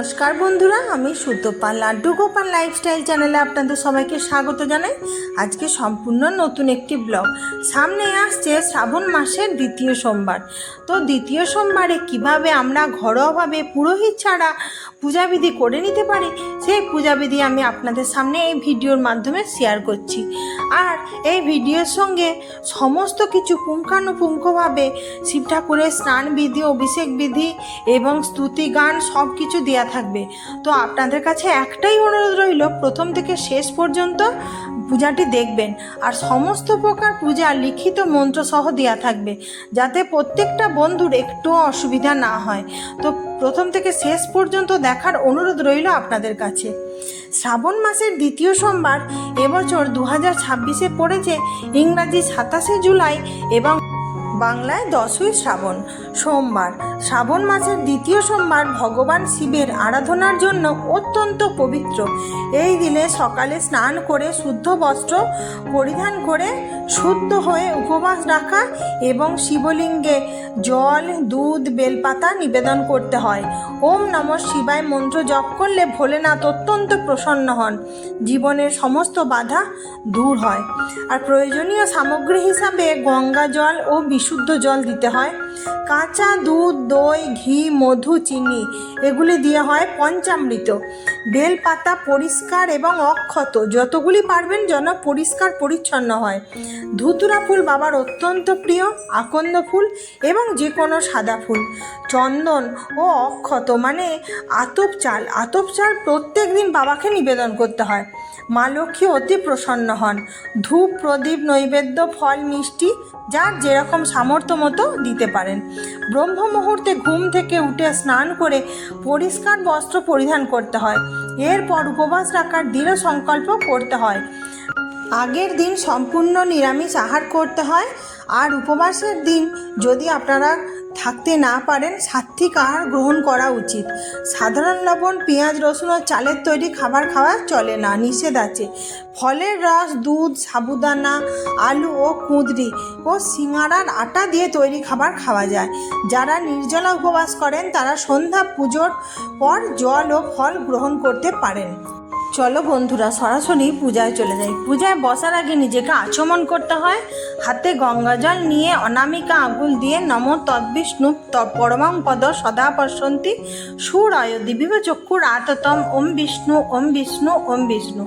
নমস্কার বন্ধুরা, আমি সুতপা লাড্ডু গোপাল লাইফস্টাইল চ্যানেলে আপনাদের সবাইকে স্বাগত জানাই। আজকে সম্পূর্ণ নতুন একটি ব্লগ। সামনে আসছে শ্রাবণ মাসের দ্বিতীয় সোমবার। তো দ্বিতীয় সোমবারে কিভাবে আমরা ঘরোয়াভাবে পুরোহিত ছাড়া পূজাবিধি করে নিতে পারি, সেই পূজাবিধি আমি আপনাদের সামনে এই ভিডিওর মাধ্যমে শেয়ার করছি। আর এই ভিডিওর সঙ্গে সমস্ত কিছু পুঙ্খানুপুঙ্খভাবে শিব ঠাকুরের স্নান বিধি, অভিষেক বিধি এবং স্তুতি গান সব কিছু দেওয়া থাকবে। তো আপনাদের কাছে একটাই অনুরোধ রইল, প্রথম থেকে শেষ পর্যন্ত পূজাটি দেখবেন। আর সমস্ত প্রকার পূজা লিখিত মন্ত্রসহ দেওয়া থাকবে, যাতে প্রত্যেকটা বন্ধুর একটুও অসুবিধা না হয়। তো প্রথম থেকে শেষ পর্যন্ত দেখার অনুরোধ রইল আপনাদের কাছে। শ্রাবণ মাসের দ্বিতীয় সোমবার এবছর 2026-এ পড়েছে ইংরাজি 27শে জুলাই এবং বাংলায় 10ই শ্রাবণ সোমবার। শ্রাবণ মাসের দ্বিতীয় সোমবার ভগবান শিবের আরাধনার জন্য অত্যন্ত পবিত্র। এই দিনে সকালে স্নান করে শুদ্ধ বস্ত্র পরিধান করে শুদ্ধ হয়ে উপবাস রাখা এবং শিবলিঙ্গে জল, দুধ, বেলপাতা নিবেদন করতে হয়। ওম নমঃ শিবায় মন্ত্র জপ করলে ভোলেনাথ অত্যন্ত প্রসন্ন হন, জীবনের সমস্ত বাধা দূর হয়। আর প্রয়োজনীয় সামগ্রী হিসাবে গঙ্গা জল ও বিশুদ্ধ জল দিতে হয়। কাঁচা দুধ, দই, ঘি, মধু, চিনি এগুলি দিয়ে হয় পঞ্চামৃত। বেলপাতা পরিষ্কার এবং অক্ষত যতগুলি পারবেন যেন পরিষ্কার পরিচ্ছন্ন হয়। ধুতুরা ফুল বাবার অত্যন্ত প্রিয়, আকন্দ ফুল এবং যে কোনো সাদা ফুল, চন্দন ও অক্ষত মানে আতপ চাল প্রত্যেক দিন বাবাকে নিবেদন করতে হয়। মা লক্ষ্মী অতি প্রসন্ন হন। ধূপ, প্রদীপ, নৈবেদ্য, ফল, মিষ্টি যার যেরকম সামর্থ্য মতো দিতে পারেন। ব্রহ্ম মুহূর্তে ঘুম থেকে উঠে স্নান করে পরিষ্কার বস্ত্র পরিধান করতে হয়। এরপর উপবাস রাখার দৃঢ় সংকল্প করতে হয়। আগের দিন সম্পূর্ণ নিরামিষ আহার করতে হয়। আর উপবাসের দিন যদি আপনারা থাকতে না পারেন, সাত্ত্বিক আহার গ্রহণ করা উচিত। সাধারণ লবণ, পেঁয়াজ, রসুন ও চালের তৈরি খাবার খাওয়া চলে না, নিষেধ আছে। ফলের রস, দুধ, সাবুদানা, আলু ও কুঁদরি ও সিঙাড়ার আটা দিয়ে তৈরি খাবার খাওয়া যায়। যারা নির্জলা উপবাস করেন তারা সন্ধ্যা পুজোর পর জল ও ফল গ্রহণ করতে পারেন। চলো বন্ধুরা, সরাসরি পূজায় চলে যাই। পূজায় বসার আগে নিজেকে আচমন করতে হয়। হাতে গঙ্গা জল নিয়ে অনামিকা আঙ্গুল দিয়ে নম তদ্বিষ্ণু পরমং পদ সদা পশ্যন্তি সুরায় দিবিব চক্ষুর আততম ওম বিষ্ণু ওম বিষ্ণু ওম বিষ্ণু।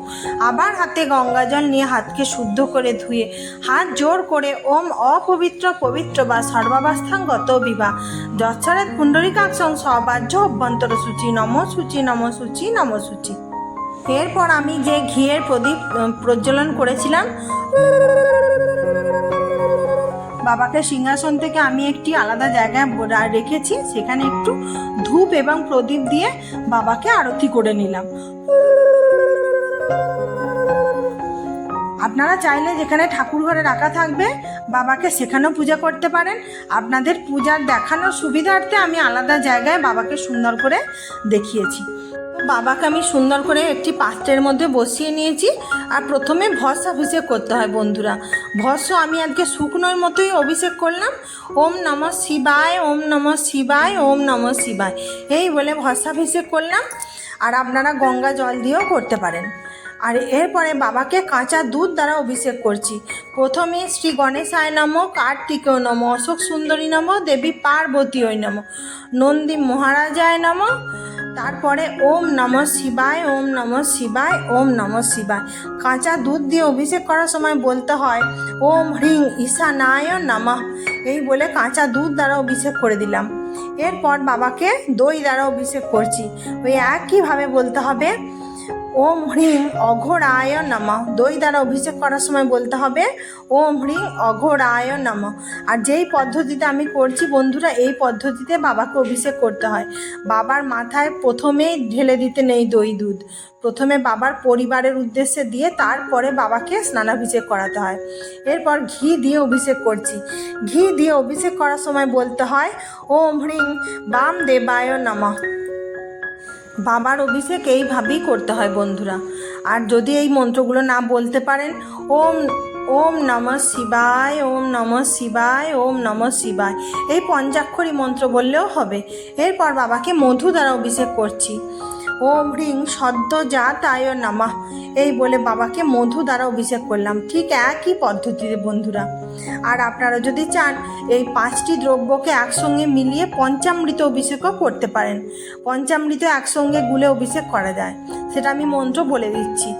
আবার হাতে গঙ্গা জল নিয়ে হাতকে শুদ্ধ করে ধুয়ে হাত জোর করে ওম অপবিত্র পবিত্র বা সর্বাবস্থাং গত বিভা যচ্ছরেত পুণ্ডরিকাক্ষং সবাহ্য অভ্যন্তর সূচি নম সূচি নম সূচি নম সূচি। এরপর আমি যে ঘিয়ের প্রদীপ প্রজ্বলন করেছিলাম, বাবাকে সিংহাসন থেকে আমি একটি আলাদা জায়গায় রেখেছি, সেখানে একটু ধূপ এবং প্রদীপ দিয়ে বাবাকে আরতি করে নিলাম। আপনারা চাইলে যেখানে ঠাকুর ঘরে রাখা থাকবে বাবাকে সেখানেও পূজা করতে পারেন। আপনাদের পূজার দেখানোর সুবিধার্থে আমি আলাদা জায়গায় বাবাকে সুন্দর করে দেখিয়েছি। বাবাকে আমি সুন্দর করে একটি পাত্রের মধ্যে বসিয়ে নিয়েছি। আর প্রথমে ভস্ম অভিষেক করতে হয় বন্ধুরা। ভস্ম আমি আজকে শুকনোর মতোই অভিষেক করলাম। ওম নমঃ শিবায়, ওম নমঃ শিবায়, ওম নমঃ শিবায় এই বলে ভস্মাভিষেক করলাম। আর আপনারা গঙ্গা জল দিয়েও করতে পারেন। আর এরপরে বাবাকে কাঁচা দুধ দ্বারা অভিষেক করছি। প্রথমে শ্রী গণেশায় নমঃ, কার্তিকেয় নমঃ, অশোক সুন্দরী নমঃ, দেবী পার্বতী নমঃ, নন্দী মহারাজায় নমঃ। তারপরে ওম নমঃ শিবায়, ওম নমঃ শিবায়, ওম নমঃ শিবায়। কাঁচা দুধ দিয়ে অভিষেক করার সময় বলতে হয় ওম হ্রিং ঈশানায় নমঃ এই বলে কাঁচা দুধ দ্বারা অভিষেক করে দিলাম। এরপর বাবাকে দই দ্বারা অভিষেক করছি। ওই একইভাবে বলতে হবে ওম হ্রিং অঘোরায় নমঃ। দই দ্বারা অভিষেক করার সময় বলতে হবে ওম হ্রিং অঘোরায় নমঃ। আর যেই পদ্ধতিতে আমি করছি বন্ধুরা, এই পদ্ধতিতে বাবাকে অভিষেক করতে হয়। বাবার মাথায় প্রথমেই ঢেলে দিতে নেই দই দুধ, প্রথমে বাবার পরিবারের উদ্দেশ্যে দিয়ে তারপরে বাবাকে স্নানাভিষেক করাতে হয়। এরপর ঘি দিয়ে অভিষেক করছি। ঘি দিয়ে অভিষেক করার সময় বলতে হয় ওম হ্রিং বামদেবায় নমঃ। বাবার অভিষেক এইভাবেই করতে হয় বন্ধুরা। আর যদি এই মন্ত্রগুলো না বলতে পারেন, ওম ওম নমঃ শিবায়, ওম নমঃ শিবায়, ওম নমঃ শিবায়। এই পঞ্চাক্ষরী মন্ত্র বললেও হবে। এরপর বাবাকে মধু দ্বারা অভিষেক করছি। ওম হ্রিং সদ্যজাতায় নমঃ, এই বলে বাবাকে মধু দ্বারা অভিষেক করলাম। ঠিক একই পদ্ধতিতে বন্ধুরা। আর আপনারা যদি চান এই 5টি দ্রব্যকে একসঙ্গে মিলিয়ে পঞ্চামৃত অভিষেকও করতে পারেন। পঞ্চামৃত একসঙ্গে গুলে অভিষেক করা যায়, সেটা আমি মন্ত্র বলে দিচ্ছি।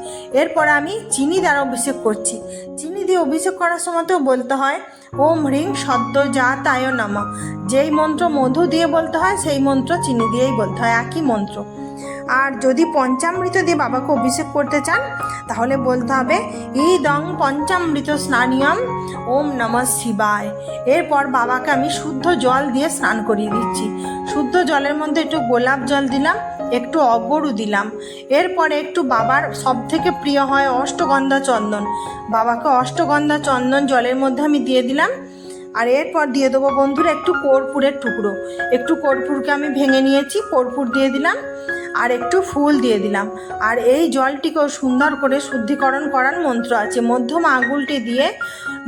এরপর আমি চিনি দ্বারা অভিষেক করছি। চিনি দিয়ে অভিষেক করার সময়তেও বলতে হয় ওম হ্রিং সদ্যজাতায় নমঃ। যেই মন্ত্র মধু দিয়ে বলতে হয় সেই মন্ত্র চিনি দিয়েই বলতে হয়, একই মন্ত্র। আর যদি পঞ্চামৃত দিয়ে বাবাকে অভিষেক করতে চান তাহলে বলতে হবে ইদং পঞ্চামৃত স্নানিয়ম ওম নমঃ শিবায়। এরপর বাবাকে আমি শুদ্ধ জল দিয়ে স্নান করিয়ে দিচ্ছি। শুদ্ধ জলের মধ্যে একটু গোলাপ জল দিলাম, একটু অগরু দিলাম। এরপরে একটু বাবার সবথেকে প্রিয় হয় অষ্টগন্ধা চন্দন। বাবাকে অষ্টগন্ধা চন্দন জলের মধ্যে আমি দিয়ে দিলাম। আর এরপর দিয়ে দেবো বন্ধুরা একটু কর্পূরের টুকরো। একটু কর্পূরকে আমি ভেঙে নিয়েছি, কর্পূর দিয়ে দিলাম। আর একটু ফুল দিয়ে দিলাম। আর এই জলটিকেও সুন্দর করে শুদ্ধিকরণ করার মন্ত্র আছে। মধ্যম আঙুলটি দিয়ে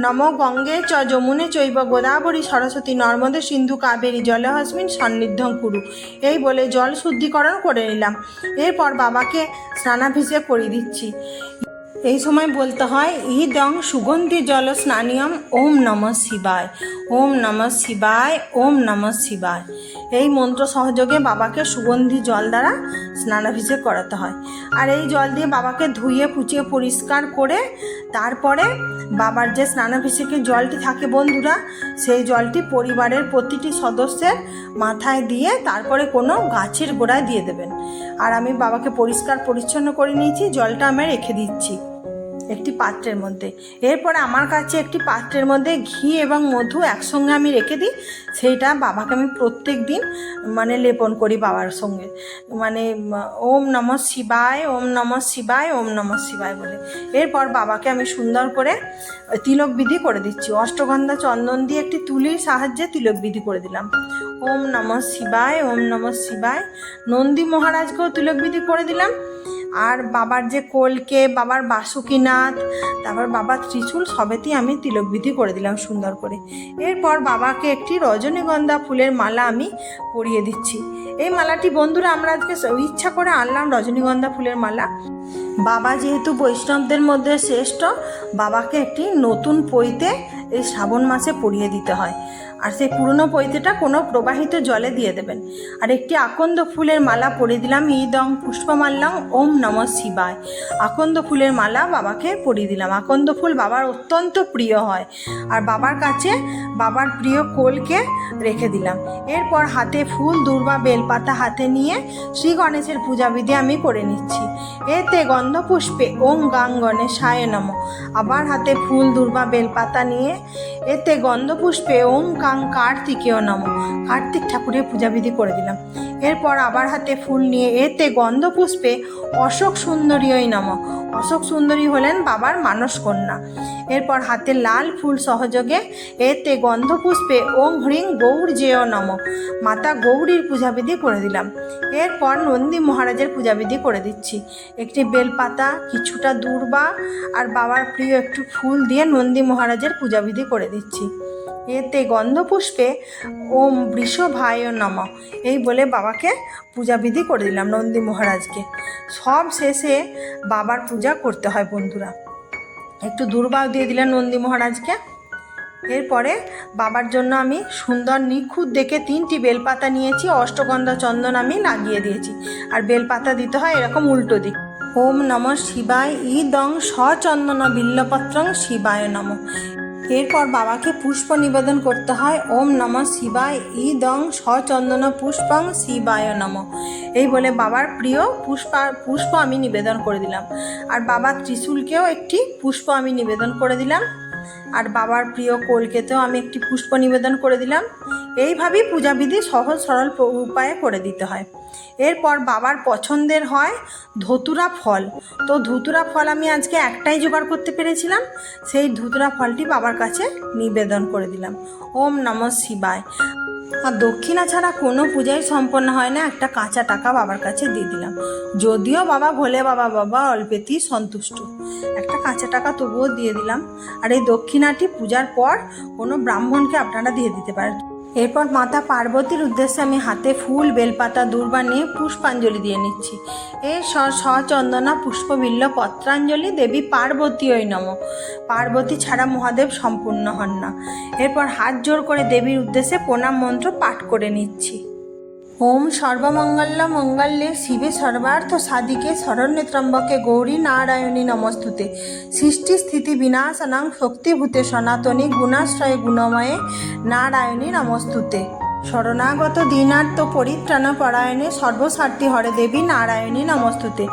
নম গঙ্গে চ যমুনে চৈব গোদাবরী সরস্বতী নর্মদে সিন্ধু কাবেরী জলহস্মিন সন্নিধ্যং কুরু, এই বলে জল শুদ্ধিকরণ করে নিলাম। এরপর বাবাকে স্নানাভিষেক করিয়ে দিচ্ছি। এই সময় বলতে হয় ইদং সুগন্ধি জল স্নানিয়ম ওম নমঃ শিবায়, ওম নমঃ শিবায়, ওম নমঃ শিবায়। এই মন্ত্র সহযোগে বাবাকে সুগন্ধি জল দ্বারা স্নানাভিষেক করাতে হয়। আর এই জল দিয়ে বাবাকে ধুয়ে পুচিয়ে পরিষ্কার করে তারপরে বাবার যে স্নানাভিষেকের জলটি থাকে বন্ধুরা, সেই জলটি পরিবারের প্রতিটি সদস্যের মাথায় দিয়ে তারপরে কোনো গাছের গোড়ায় দিয়ে দেবেন। আর আমি বাবাকে পরিষ্কার পরিচ্ছন্ন করে নিয়েছি, জলটা আমি রেখে দিচ্ছি একটি পাত্রের মধ্যে। এরপরে আমার কাছে একটি পাত্রের মধ্যে ঘি এবং মধু একসঙ্গে আমি রেখে দিই। সেইটা বাবাকে আমি প্রত্যেক দিন লেপন করি বাবার সঙ্গে, ওম নমঃ শিবায়, ওম নমঃ শিবায়, ওম নমঃ শিবায় বলে। এরপর বাবাকে আমি সুন্দর করে তিলক বিধি করে দিচ্ছি। অষ্টগন্ধা চন্দন দিয়ে একটি তুলির সাহায্যে তিলক বিধি করে দিলাম। ওম নমঃ শিবায়, ওম নমঃ শিবায়। নন্দী মহারাজকেও তিলক বিধি করে দিলাম। আর বাবার যে কলকে, বাবার বাসুকিনাথ, তারপর বাবার ত্রিশূল সবেতেই আমি তিলকবিধি করে দিলাম সুন্দর করে। এরপর বাবাকে একটি রজনীগন্ধা ফুলের মালা আমি পরিয়ে দিচ্ছি। এই মালাটি বন্ধুরা আমরা আজকে ইচ্ছা করে আনলাম, রজনীগন্ধা ফুলের মালা। বাবা যেহেতু বৈষ্ণবদের মধ্যে শ্রেষ্ঠ, বাবাকে একটি নতুন পৈতে এই শ্রাবণ মাসে পরিয়ে দিতে হয়। আর সেই পুরনো পৈতেটা কোনো প্রবাহিত জলে দিয়ে দেবেন। আর একটি আকন্দ ফুলের মালা পরিয়ে দিলাম। ইদং পুষ্পমাল্যং ওম নমঃ শিবায়। আকন্দ ফুলের মালা বাবাকে পরিয়ে দিলাম। আকন্দ ফুল বাবার অত্যন্ত প্রিয় হয়। আর বাবার কাছে বাবার প্রিয় কোলকে রেখে দিলাম। এরপর হাতে ফুল, দূর্বা, বেলপাতা হাতে নিয়ে শ্রী গণেশের পূজাবিধি আমি করে নিচ্ছি। এতে গন্ধপুষ্পে ওম গাং গণেশায় নমঃ। আবার হাতে ফুল, দূর্বা, বেলপাতা নিয়ে এতে গন্ধপুষ্পে ওম গাং কার্তিকেয় নমঃ। কার্তিক ঠাকুরের পূজাবিধি করে দিলাম। এরপর আবার হাতে ফুল নিয়ে এতে গন্ধপুষ্পে অশোক সুন্দরীয় নমঃ। অশোক সুন্দরী হলেন বাবার মানস কন্যা। এরপর হাতে লাল ফুল সহযোগে এতে গন্ধপুষ্পে ওং হ্রিং গৌরজেয় নমঃ। মাতা গৌরীর পূজাবিধি করে দিলাম। এরপর নন্দী মহারাজের পূজাবিধি করে দিচ্ছি। একটি বেলপাতা, কিছুটা দূর্বা আর বাবার প্রিয় একটু ফুল দিয়ে নন্দী মহারাজের পূজাবিধি করে দিচ্ছি। এতে গন্ধপুষ্পে ওম বৃষভায় নমঃ, এই বলে বাবাকে পূজাবিধি করে দিলাম নন্দী মহারাজকে। সব শেষে বাবার পূজা করতে হয় বন্ধুরা। একটু দূর্বাও দিয়ে দিলেন নন্দী মহারাজকে। এরপরে বাবার জন্য আমি সুন্দর নিখুঁত দেখে 3টি বেলপাতা নিয়েছি, অষ্টগন্ধা চন্দন আমি লাগিয়ে দিয়েছি। আর বেলপাতা দিতে হয় এরকম উল্টো দিক। ওম নমঃ শিবায় ইদং সচন্দন বিল্লপত্রং শিবায় নমঃ। এরপর বাবাকে পুষ্প নিবেদন করতে হয়। ওম নমঃ শিবায় ইদং সচন্দন পুষ্পং শিবায় নমঃ, এই বলে বাবার প্রিয় পুষ্প আমি নিবেদন করে দিলাম। আর বাবার ত্রিশূলকেও একটি পুষ্প আমি নিবেদন করে দিলাম। আর বাবার প্রিয় কলকেতেও আমি একটি পুষ্প নিবেদন করে দিলাম। এইভাবেই পূজাবিধি সহজ সরল উপায়ে করে দিতে হয়। এরপর বাবার পছন্দের হয় ধতুরা ফল। তো ধতুরা ফল আমি আজকে একটাই জোগাড় করতে পেরেছিলাম। সেই ধতুরা ফলটি বাবার কাছে নিবেদন করে দিলাম। ওম নমঃ শিবায়। আর দক্ষিণা ছাড়া কোনো পূজাই সম্পন্ন হয় না। একটা কাঁচা টাকা বাবার কাছে দিয়ে দিলাম, যদিও বাবা ভোলে বাবা অল্পেতেই সন্তুষ্ট, একটা কাঁচা টাকা তবুও দিয়ে দিলাম। আর এই দক্ষিণাটি পূজার পর কোনো ব্রাহ্মণকে আপনারা দিয়ে দিতে পারেন। এরপর মাতা পার্বতীর উদ্দেশ্যে আমি হাতে ফুল, বেলপাতা, দূর্বা নিয়ে পুষ্পাঞ্জলি দিয়ে নিচ্ছি। এই সচন্দনা পুষ্পবিল্ল পত্রাঞ্জলি দেবী পার্বতী ওই নম। পার্বতী ছাড়া মহাদেব সম্পূর্ণ হন না। এরপর হাত জোড় করে দেবীর উদ্দেশ্যে প্রণাম মন্ত্র পাঠ করে নিচ্ছি। ওম সর্বমঙ্গল মঙ্গলে শিবে সর্বার্থ সাধিকে শরণ্যে ত্রম্বকে গৌরী নারায়ণী নমস্তুতে। সৃষ্টি স্থিতি বিনাশনাং শক্তিভূতে সনাতনী গুণাশ্রয়ে গুণময়ে নারায়ণী নমস্তুতে। শরণাগত দীনার্থ পরিত্রাণ পরায়ণে সর্বস্বার্থী হরে দেবী নারায়ণী নমস্তুতে।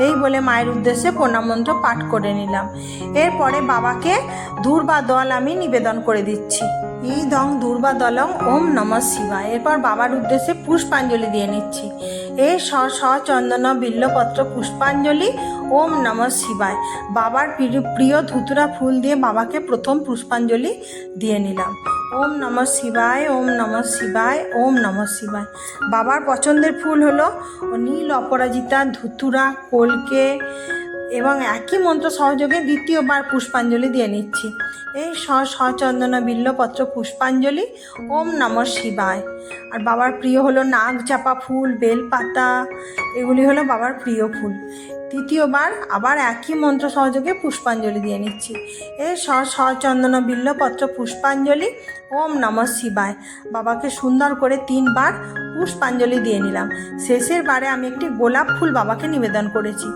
এই বলে মায়ের উদ্দেশ্যে প্রণাম মন্ত্র পাঠ করে নিলাম। এরপরে বাবাকে দূর্বা দল আমি নিবেদন করে দিচ্ছি। এই দং দূর্বা দলং ওম নমঃ শিবায়। এরপর বাবার উদ্দেশ্যে পুষ্পাঞ্জলি দিয়ে নিচ্ছি। এই সচন্দন বিল্লপত্র পুষ্পাঞ্জলি ওম নমঃ শিবায়। বাবার প্রিয় ধুতুরা ফুল দিয়ে বাবাকে প্রথম পুষ্পাঞ্জলি দিয়ে নিলাম। ওম নমঃ শিবায়, ওম নমঃ শিবায়, ওম নমঃ শিবায়। বাবার পছন্দের ফুল হলো নীল অপরাজিতা, ধুতুরা, কলকে এবং একই মন্ত্র সহযোগে দ্বিতীয়বার পুষ্পাঞ্জলি দিয়ে নিচ্ছি। এই সচন্দন বিল্লপত্র পুষ্পাঞ্জলি ওম নমঃ শিবায়। আর বাবার প্রিয় হলো নাগ চাপা ফুল, বেলপাতা, এগুলি হলো বাবার প্রিয় ফুল। তৃতীয়বার আবার একই মন্ত্র সহযোগে পুষ্পাঞ্জলি দিয়ে নিচ্ছি। এই সচন্দন বিল্লপত্র পুষ্পাঞ্জলি ওম নমঃ শিবায়। বাবাকে সুন্দর করে 3 বার পুষ্পাঞ্জলি দিয়ে নিলাম। শেষের বারে আমি একটি গোলাপ ফুল বাবাকে নিবেদন করেছি।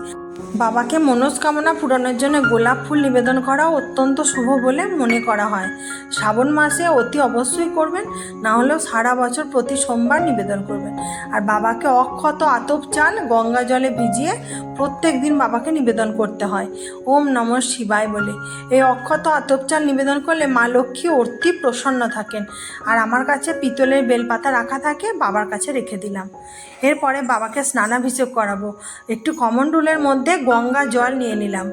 বাবাকে মনস্কামনা পূরণের জন্য গোলাপ ফুল নিবেদন করা অত্যন্ত শুভ বলে মনে করা হয়। শ্রাবণ মাসে অতি অবশ্যই করবেন, না হলেও সারা বছর প্রতি সোমবার নিবেদন করবেন। আর বাবাকে অক্ষত আতপ চাল গঙ্গা জলে ভিজিয়ে প্রত্যেক দিন বাবাকে নিবেদন করতে হয় ওম নমঃ শিবায় বলে। এই অক্ষত আতপ চাল নিবেদন করলে মা লক্ষ্মী অতি প্রসন্ন থাকেন। আর আমার কাছে পিতলের বেলপাতা রাখা থাকে, বাবার কাছে রেখে দিলাম। এরপরে বাবাকে স্নানাভিষেক করাবো। একটু কমণ্ডলুর মধ্যে গঙ্গা জল নিয়ে নিলাম।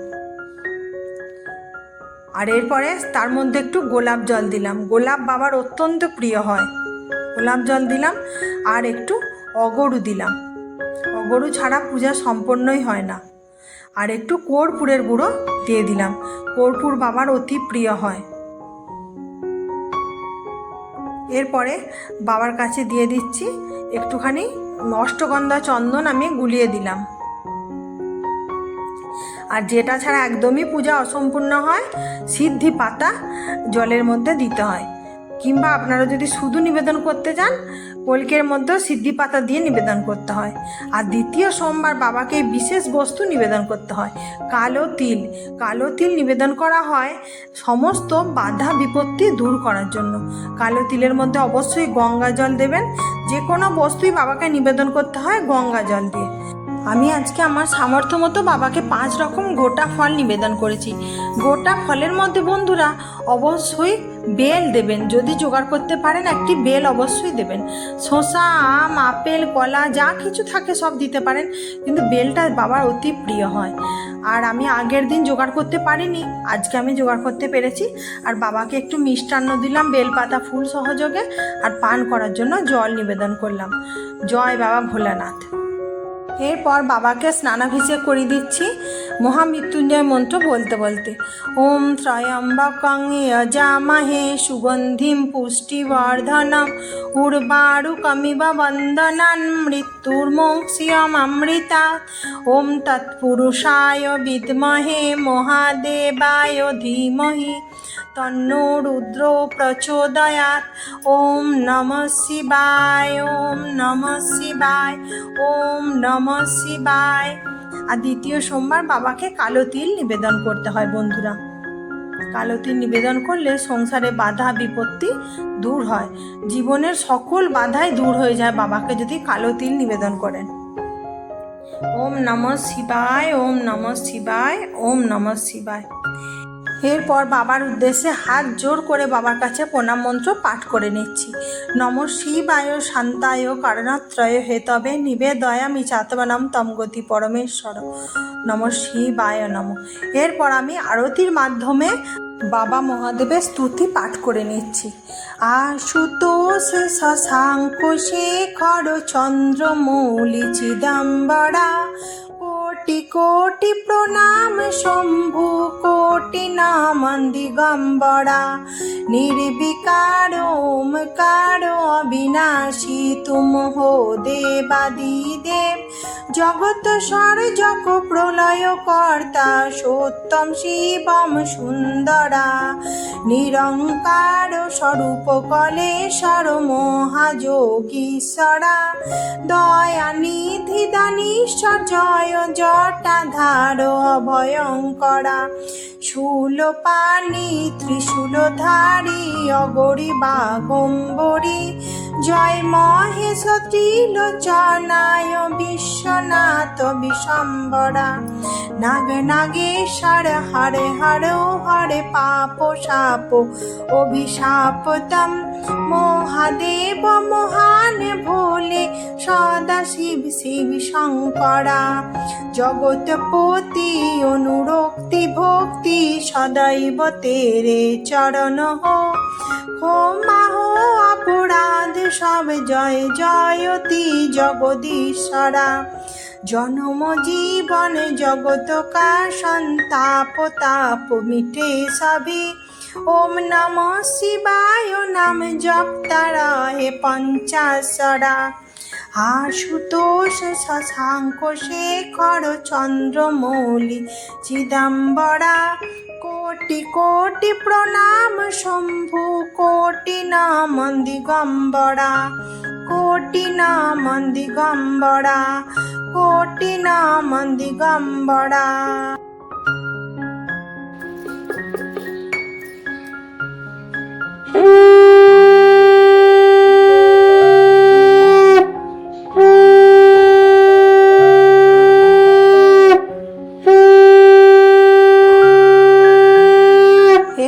আর এরপরে তার মধ্যে একটু গোলাপ জল দিলাম। গোলাপ বাবার অত্যন্ত প্রিয় হয়। গোলাপ জল দিলাম আর একটু অগরু দিলাম। অগরু ছাড়া পূজা সম্পন্নই হয় না। আর একটু কর্পূরের গুঁড়ো দিয়ে দিলাম। কর্পূর বাবার অতি প্রিয় হয়। এরপরে বাবার কাছে দিয়ে দিচ্ছি একটুখানি অষ্টগন্ধা চন্দন, আমি গুলিয়ে দিলাম। আর যেটা ছাড়া একদমই পূজা অসম্পূর্ণ হয়, সিদ্ধি পাতা জলের মধ্যে দিতে হয়। কিংবা আপনারা যদি শুধু নিবেদন করতে চান, কলকের মধ্যেও সিদ্ধি পাতা দিয়ে নিবেদন করতে হয়। আর দ্বিতীয় সোমবার বাবাকে বিশেষ বস্তু নিবেদন করতে হয়, কালো তিল। কালো তিল নিবেদন করা হয় সমস্ত বাধা বিপত্তি দূর করার জন্য। কালো তিলের মধ্যে অবশ্যই গঙ্গা জল দেবেন। যে কোনো বস্তুই বাবাকে নিবেদন করতে হয় গঙ্গা জল দিয়ে। আমি আজকে আমার সামর্থ্য মতো বাবাকে 5 রকম গোটা ফল নিবেদন করেছি। গোটা ফলের মধ্যে বন্ধুরা অবশ্যই বেল দেবেন। যদি জোগাড় করতে পারেন একটি বেল অবশ্যই দেবেন। শসা, আম, আপেল, কলা যা কিছু থাকে সব দিতে পারেন, কিন্তু বেলটা বাবার অতি প্রিয় হয়। আর আমি আগের দিন জোগাড় করতে পারিনি, আজকে আমি জোগাড় করতে পেরেছি। আর বাবাকে একটু মিষ্টান্ন দিলাম বেলপাতা ফুল সহযোগে। আর পান করার জন্য জল নিবেদন করলাম। জয় বাবা ভোলানাথ। এরপর বাবাকে স্নানাভিষেক করে দিচ্ছি মহামৃত্যুঞ্জয় মন্ত্র বলতে বলতে। ওম ত্রয়ম্বকং যজামহে সুগন্ধিম পুষ্টিবর্ধনম উর্বারুকমিব বন্দনান মৃত্যুর্মোক্ষ্যমৃতাৎ। ওম তৎপুরুষায় বিদ্মহে মহাদেবায় ধীমহি তন্নো রুদ্র প্রচোদয়াৎ। ওম নমঃ শিবায়, ওম নমঃ শিবায়, ওম নমঃ শিবায়। আর দ্বিতীয় সোমবার বাবাকে কালো তিল নিবেদন করতে হয় বন্ধুরা। কালো তিল নিবেদন করলে সংসারে বাধা বিপত্তি দূর হয়। জীবনের সকল বাধাই দূর হয়ে যায় বাবাকে যদি কালো তিল নিবেদন করেন। ওম নমঃ শিবায়, ওম নমঃ শিবায়, ওম নমঃ শিবায়। এরপর বাবার উদ্দেশ্যে হাত জোর করে বাবার কাছে প্রণাম মন্ত্র পাঠ করে নিচ্ছি। নমঃ শিবায় শান্তায় কারণত্রয় হেতবে নিবেদয়ামি চাতমানম তমগতি পরমেশ্বর। নমঃ শিবায় নমঃ। এরপর আমি আরতির মাধ্যমে বাবা মহাদেবের স্তুতি পাঠ করে নিচ্ছি। আশুতোষ শশাঙ্ক শেখর চন্দ্রমৌলি চিদম্বরা, কোটি কোটি প্রণাম শম্ভু কোটি নাম দিগম্বরা, নির্বিকার ওমকার অবিনাশী তুম হো দেবাদিদেব, জগৎ স্বর্জক প্রলয় কর্তা সত্যম শিবম সুন্দরা, নিরঙ্কার স্বরূপ কলেশ্বর মহাযোগীশ্বরা, দয়ানিধি দানীশ্বর জয় জটাধার অভয়ঙ্করা, শূলপাণি ত্রিশূলধারী অগরি বাগম্বরী, জয় মহেশ ত্রিলোচনায় বিশ্বনাথ বিশম্বরা, নাগ নাগেশ্বর হরে হরে হরে পাপ শাপ অভিশাপতম, মহাদেব মহান ভোলে সদা শিব শিব শঙ্করা, জগৎপতি অনুরক্তি ভক্তি সদৈব তেরে চরণ হো, ক্ষমা হো অপরাধ সব জয় জয়তি জগদীশ্বরা, জনম জীবন জগত কা সন্তাপ তাপ মিটে সবে, ওম নমঃ শিবায় নাম জপতা রহে পঞ্চাশরা, আশুতোষ শশাঙ্ক শেখর চন্দ্রমৌলি চিদম্বরা, কোটি কোটি প্রণাম শম্ভু কোটি নাম দিগম্বরা, কোটি নাম দিগম্বরা, কোটি নাম দিগম্বরা।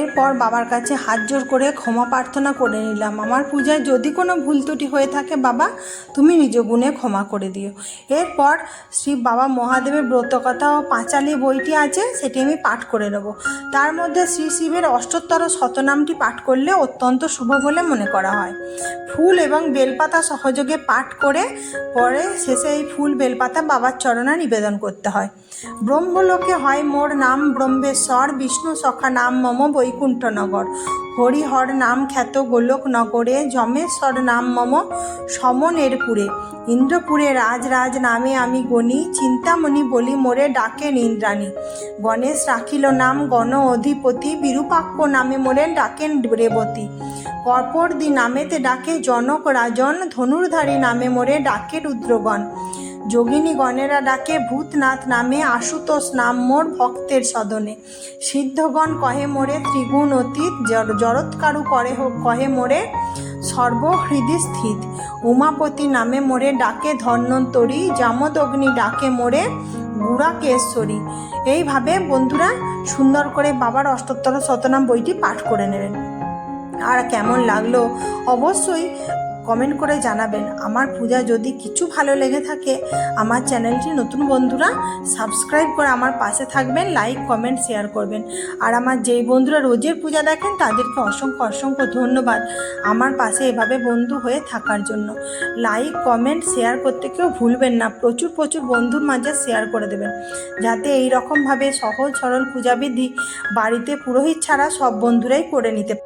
এরপর বাবার কাছে হাত জোর করে ক্ষমা প্রার্থনা করে নিলাম। আমার পূজায় যদি কোনো ভুল ত্রুটি হয়ে থাকে বাবা তুমি নিজ গুণে ক্ষমা করে দিও। এরপর শ্রী বাবা মহাদেবের ব্রতকথা ও পাঁচালী বইটি আছে সেটি আমি পাঠ করে নেব। তার মধ্যে শ্রী শিবের অষ্টোত্তর শতনামটি পাঠ করলে অত্যন্ত শুভ বলে মনে করা হয়। ফুল এবং বেলপাতা সহযোগে পাঠ করে পরে শেষে এই ফুল বেলপাতা বাবার চরণে নিবেদন করতে হয়। ব্রহ্মলোকে হয় মোর নাম ব্রহ্মেশ্বর, বিষ্ণু সখা নাম মম বৈকুণ্ঠনগর, হরিহর নাম খ্যাত গোলক নগরে, যমেশ্বর নাম মম সমনেরপুরে, ইন্দ্রপুরে রাজ রাজ নামে আমি গণি, চিন্তামণি বলি মোরে ডাকেন ইন্দ্রাণী, গণেশ রাখিল নাম গণ অধিপতি, বিরূপাক্ষ নামে মোরে ডাকেন রেবতী, কর্পর্দি নামেতে ডাকে জনক রাজন, ধনুর্ধারী নামে মোরে ডাকে রুদ্রগণ, যোগিনী গণেরা ডাকে ভূতনাথ নামে, আশুতোষ নাম মোর ভক্তের সদনে, সিদ্ধগণ কহে মোরে ত্রিগুণ অতীত, জরৎকারু কহে মোরে সর্বহৃদি স্থিত, উমাপতি নামে মোরে ডাকে ধন্বন্তরী, জামদগ্নি ডাকে মোরে গুড়াকেশ্বরী। এইভাবে বন্ধুরা সুন্দর করে বাবার অষ্টোত্তর শতনাম বইটি পাঠ করে নেবেন। আর কেমন লাগলো অবশ্যই কমেন্ট করে জানাবেন। আমার পূজা যদি কিছু ভালো লেগে থাকে আমার চ্যানেলটি নতুন বন্ধুরা সাবস্ক্রাইব করে আমার পাশে থাকবেন, লাইক কমেন্ট শেয়ার করবেন। আর আমার যেই বন্ধুরা রোজের পূজা দেখেন তাদেরকে অসংখ্য অসংখ্য ধন্যবাদ আমার পাশে এভাবে বন্ধু হয়ে থাকার জন্য। লাইক কমেন্ট শেয়ার করতে কেউ ভুলবেন না, প্রচুর প্রচুর বন্ধুর মাঝে শেয়ার করে দেবেন যাতে এই রকমভাবে সহজ সরল পূজাবিধি বাড়িতে পুরোহিত ছাড়া সব বন্ধুরাই করে নিতে